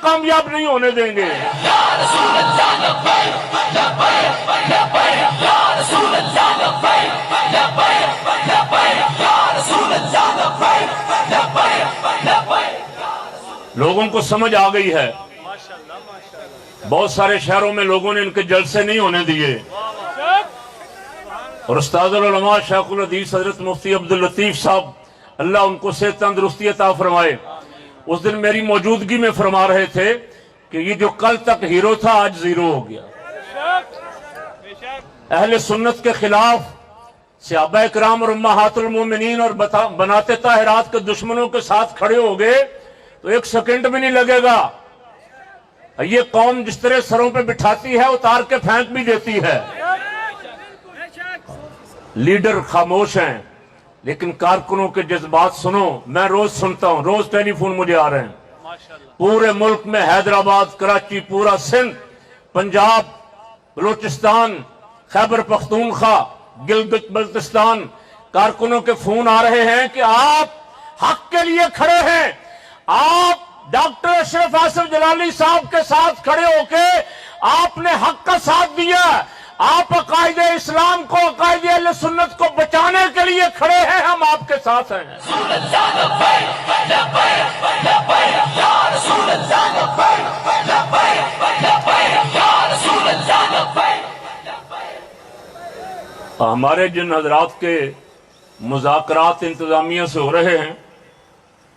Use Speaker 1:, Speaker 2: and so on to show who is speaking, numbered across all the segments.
Speaker 1: کامیاب نہیں ہونے دیں گے. لوگوں کو سمجھ آ گئی ہے. بہت سارے شہروں میں لوگوں نے ان کے جلسے نہیں ہونے دیے, اور استاد العلماء شیخ الحدیث حضرت مفتی عبداللطیف صاحب اللہ ان کو صحت تندرستی عطا فرمائے, اس دن میری موجودگی میں فرما رہے تھے کہ یہ جو کل تک ہیرو تھا آج زیرو ہو گیا. اہل سنت کے خلاف صحابہ اکرام اور امہات المومنین اور بناتے طاہرات کے دشمنوں کے ساتھ کھڑے ہو گئے تو ایک سیکنڈ بھی نہیں لگے گا. یہ قوم جس طرح سروں پہ بٹھاتی ہے اتار کے پھینک بھی دیتی ہے. لیڈر خاموش ہیں لیکن کارکنوں کے جذبات سنو. میں روز سنتا ہوں, روز ٹیلی فون مجھے آ رہے ہیں. پورے ملک میں حیدرآباد, کراچی, پورا سندھ, پنجاب, بلوچستان, خیبر پختونخوا, گلگت بلتستان, کارکنوں کے فون آ رہے ہیں کہ آپ حق کے لیے کھڑے ہیں, آپ ڈاکٹر اشرف آصف جلالی صاحب کے ساتھ کھڑے ہو کے آپ نے حق کا ساتھ دیا, آپ عقائد اسلام کو, عقائد اہل سنت کو بچانے کے لیے کھڑے ہیں, ہم آپ کے ساتھ ہیں. ہمارے جن حضرات کے مذاکرات انتظامیہ سے ہو رہے ہیں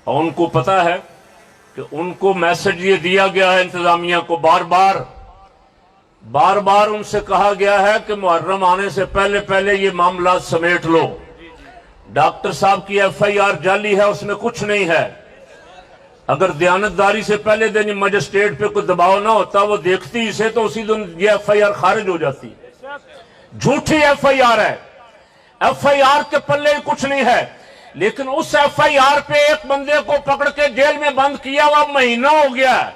Speaker 1: اور ان کو پتا ہے کہ ان کو میسج یہ دیا گیا ہے انتظامیہ کو, بار بار ان سے کہا گیا ہے کہ محرم آنے سے پہلے یہ معاملات سمیٹ لو. ڈاکٹر صاحب کی ایف آئی آر جعلی ہے, اس میں کچھ نہیں ہے. اگر دیانتداری سے پہلے دن مجسٹریٹ پہ کوئی دباؤ نہ ہوتا, وہ دیکھتی اسے تو اسی دن یہ ایف آئی آر خارج ہو جاتی. جھوٹی ایف آئی آر ہے, ایف آئی آر کے پلے کچھ نہیں ہے. لیکن اس ایف آئی آر پہ ایک بندے کو پکڑ کے جیل میں بند کیا ہوا مہینہ ہو گیا ہے,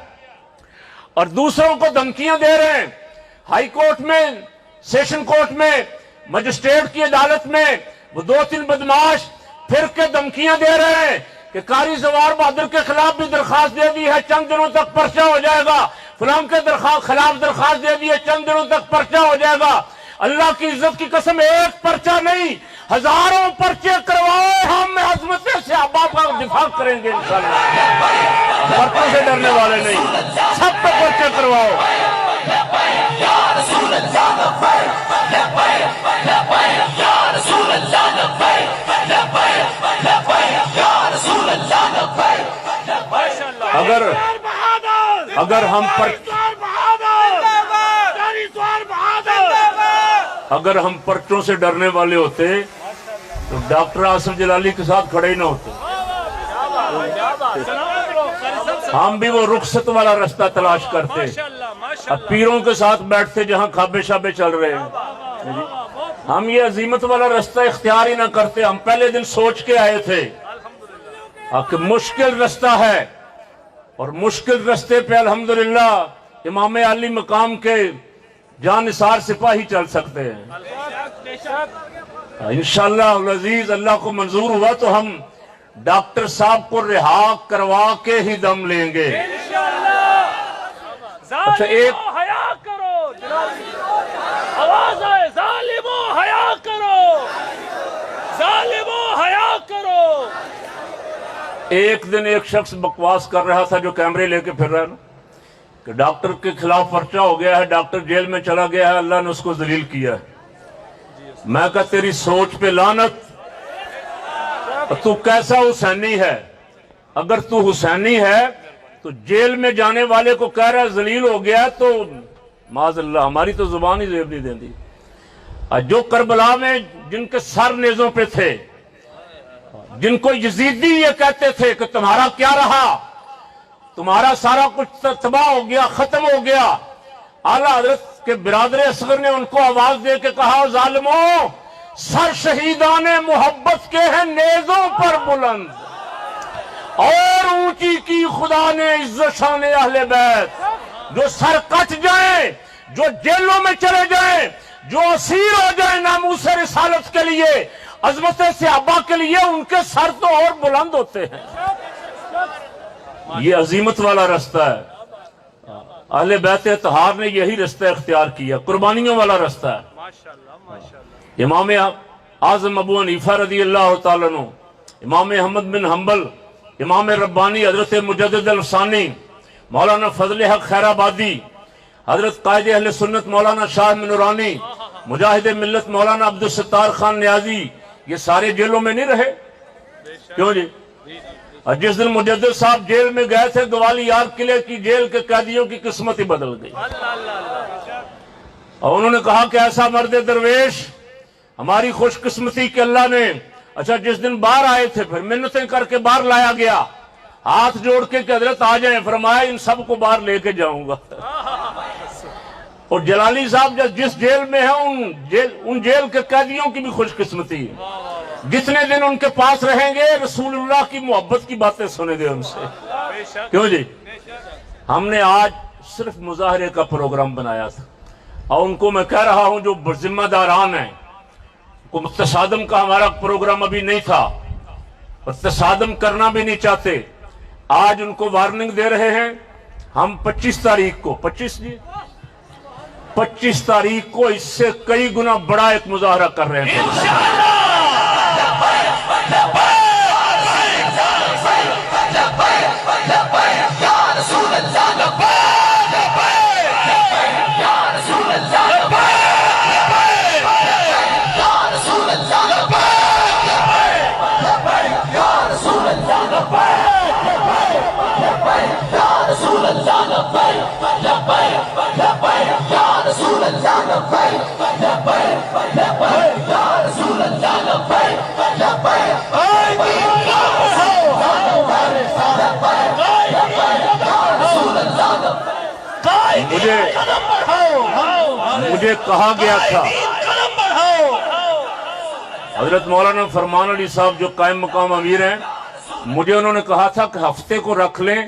Speaker 1: اور دوسروں کو دھمکیاں دے رہے ہیں. ہائی کورٹ میں, سیشن کورٹ میں, مجسٹریٹ کی عدالت میں وہ 2-3 بدماش پھر کے دھمکیاں دے رہے ہیں کہ قاری زوار بہادر کے خلاف بھی درخواست دے دی ہے, چند دنوں تک پرچہ ہو جائے گا. فلاں کے خلاف درخواست دے دی ہے, چند دنوں تک پرچہ ہو جائے گا. اللہ کی عزت کی قسم, ایک پرچہ نہیں, ہزاروں پرچے کروائے, ہم عظمت صحابہ کا دفاع کریں گے انشاءاللہ. پرچوں سے ڈرنے والے نہیں, سب پہ پرچے کرواؤ. اگر ہم پرچوں سے ڈرنے والے ہوتے تو ڈاکٹر آصف جلالی کے ساتھ کھڑے ہی نہ ہوتے. ہم بھی وہ رخصت والا رستہ تلاش کرتے, اب پیروں کے ساتھ بیٹھتے جہاں کھابے شابے چل رہے ہیں. ہم یہ عظیمت والا رستہ اختیار ہی نہ کرتے. ہم پہلے دن سوچ کے آئے تھے کہ مشکل رستہ ہے, اور مشکل رستے پہ الحمدللہ امام علی مقام کے جان نثار سپاہی چل سکتے ہیں. انشاءاللہ العزیظ اللہ کو منظور ہوا تو ہم ڈاکٹر صاحب کو رہا کروا کے ہی دم لیں گے. اچھا, ایک
Speaker 2: حیا کرو, آواز آئے, ظالمو حیا کرو, ظالمو حیا کرو.
Speaker 1: ایک دن ایک شخص بکواس کر رہا تھا جو کیمرے لے کے پھر رہا نا, کہ ڈاکٹر کے خلاف پرچہ ہو گیا ہے, ڈاکٹر جیل میں چلا گیا ہے, اللہ نے اس کو ذلیل کیا ہے. میں کہا تیری سوچ پہ لعنت, تو کیسا حسینی ہے؟ اگر تو حسینی ہے تو جیل میں جانے والے کو کہہ رہا ہے ذلیل ہو گیا, تو معاذ اللہ ہماری تو زبان ہی زیب نہیں دیندی. جو کربلا میں جن کے سر نیزوں پہ تھے, جن کو یزیدی یہ کہتے تھے کہ تمہارا کیا رہا, تمہارا سارا کچھ تباہ ہو گیا, ختم ہو گیا, اعلیٰ حضرت کے برادر اصغر نے ان کو آواز دے کے کہا, ظالموں سر شہیدان محبت کے ہیں نیزوں پر بلند, اور اونچی کی خدا نے عزت شان اہل بیت. جو سر کٹ جائیں, جو جیلوں میں چلے جائیں, جو اسیر ہو جائیں ناموس رسالت کے لیے, عظمت صحابہ کے لیے, ان کے سر تو اور بلند ہوتے ہیں. یہ عظیمت والا رستہ ہے. اہل بیت اطہار نے یہی رستہ اختیار کیا, قربانیوں والا رستہ ہے. امام اعظم ابو حنیفہ رضی اللہ تعالیٰ عنہ, امام احمد بن حنبل, امام ربانی حضرت مجدد الثانی مولانا فضل حق خیر آبادی, حضرت قائد اہل سنت مولانا شاہ نورانی, مجاہد ملت مولانا عبدالستار خان نیازی, یہ سارے جیلوں میں نہیں رہے. کیوں جی؟ اور جس دن مجدد صاحب جیل میں گئے تھے, گوالیار قلعے کی جیل کے قیدیوں کی قسمت ہی بدل گئی. اور انہوں نے کہا کہ ایسا مرد درویش, ہماری خوش قسمتی کہ اللہ نے, اچھا جس دن باہر آئے تھے پھر منتیں کر کے باہر لایا گیا, ہاتھ جوڑ کے کہ حضرت آ جائیں, فرمایا ان سب کو باہر لے کے جاؤں گا. اور جلالی صاحب جس جیل میں ہیں ان جیل کے قیدیوں کی بھی خوش قسمتی ہے, جتنے دن ان کے پاس رہیں گے رسول اللہ کی محبت کی باتیں سنیں گے ان سے. کیوں جی؟ ہم نے آج صرف مظاہرے کا پروگرام بنایا تھا, اور ان کو میں کہہ رہا ہوں جو ذمہ داران ہیں, تصادم کا ہمارا پروگرام ابھی نہیں تھا اور تصادم کرنا بھی نہیں چاہتے. آج ان کو وارننگ دے رہے ہیں. ہم 25 تاریخ کو 25 تاریخ کو اس سے کئی گنا بڑا ایک مظاہرہ کر رہے ہیں. مجھے کہا گیا تھا, حضرت مولانا فرمان علی صاحب جو قائم مقام امیر ہیں, مجھے انہوں نے کہا تھا کہ ہفتے کو رکھ لیں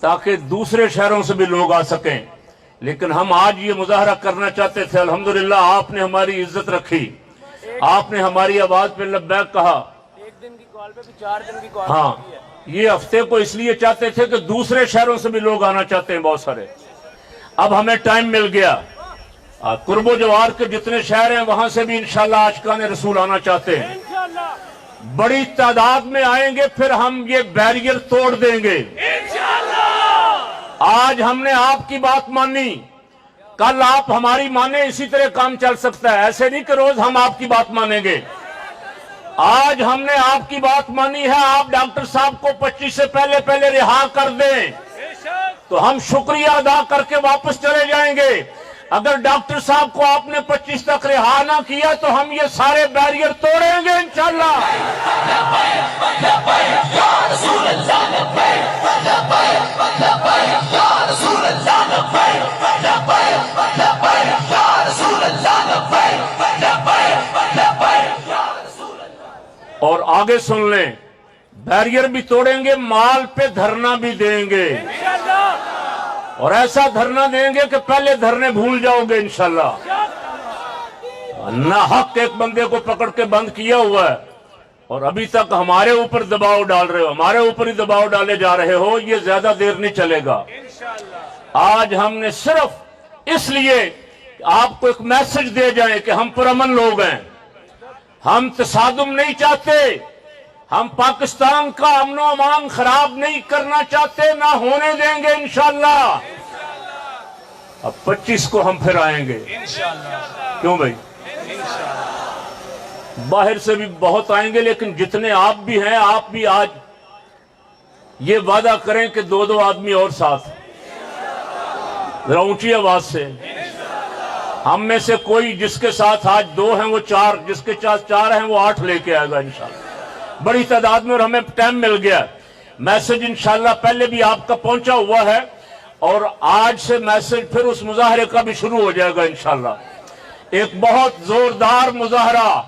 Speaker 1: تاکہ دوسرے شہروں سے بھی لوگ آ سکیں, لیکن ہم آج یہ مظاہرہ کرنا چاہتے تھے. الحمدللہ آپ نے ہماری عزت رکھی, آپ نے ہماری آواز پہ لبیک کہا.
Speaker 2: ایک دن کی کال پہ بھی 4 دن کی کال.
Speaker 1: ہاں, یہ ہفتے کو اس لیے چاہتے تھے کہ دوسرے شہروں سے بھی لوگ آنا چاہتے ہیں بہت سارے. اب ہمیں ٹائم مل گیا. قرب و جوار کے جتنے شہر ہیں وہاں سے بھی انشاءاللہ عاشقان رسول آنا چاہتے ہیں, بڑی تعداد میں آئیں گے, پھر ہم یہ بیریئر توڑ دیں گے. آج ہم نے آپ کی بات مانی, کل آپ ہماری مانیں, اسی طرح کام چل سکتا ہے. ایسے نہیں کہ روز ہم آپ کی بات مانیں گے. آج ہم نے آپ کی بات مانی ہے, آپ ڈاکٹر صاحب کو 25 سے پہلے رہا کر دیں تو ہم شکریہ ادا کر کے واپس چلے جائیں گے. اگر ڈاکٹر صاحب کو آپ نے 25 تک رہا نہ کیا تو ہم یہ سارے بیریئر توڑیں گے انشاءاللہ. اور آگے سن لیں, بیریئر بھی توڑیں گے, مال پہ دھرنا بھی دیں گے, اور ایسا دھرنا دیں گے کہ پہلے دھرنے بھول جاؤ گے انشاءاللہ. نہ حق ایک بندے کو پکڑ کے بند کیا ہوا ہے, اور ابھی تک ہمارے اوپر دباؤ ڈال رہے ہو, ہمارے اوپر ہی دباؤ ڈالے جا رہے ہو. یہ زیادہ دیر نہیں چلے گا. آج ہم نے صرف اس لیے آپ کو ایک میسج دے جائیں کہ ہم پرامن لوگ ہیں, ہم تصادم نہیں چاہتے, ہم پاکستان کا امن و امان خراب نہیں کرنا چاہتے, نہ ہونے دیں گے انشاءاللہ. اب 25 کو ہم پھر آئیں گے کیوں بھائی؟ باہر سے بھی بہت آئیں گے, لیکن جتنے آپ بھی ہیں, آپ بھی آج یہ وعدہ کریں کہ 2 آدمی اور ساتھ, ذرا اونچی آواز سے. ہم میں سے کوئی جس کے ساتھ آج 2 ہیں وہ 4, جس کے ساتھ 4 ہیں وہ 8 لے کے آئے گا انشاءاللہ. بڑی تعداد میں, اور ہمیں ٹائم مل گیا. میسج انشاءاللہ پہلے بھی آپ کا پہنچا ہوا ہے, اور آج سے میسج پھر اس مظاہرے کا بھی شروع ہو جائے گا انشاءاللہ. ایک بہت زوردار مظاہرہ.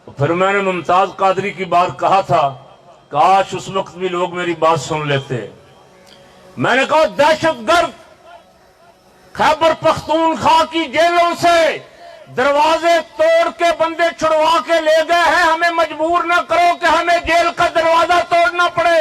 Speaker 1: پھر میں نے ممتاز قادری کی بار کہا تھا, کاش اس وقت بھی لوگ میری بات سن لیتے. میں نے کہا دہشت گرد خیبر پختونخوا کی جیلوں سے دروازے توڑ کے بندے چھڑوا کے لے گئے ہیں, ہمیں مجبور نہ کرو کہ ہمیں جیل کا دروازہ توڑنا پڑے.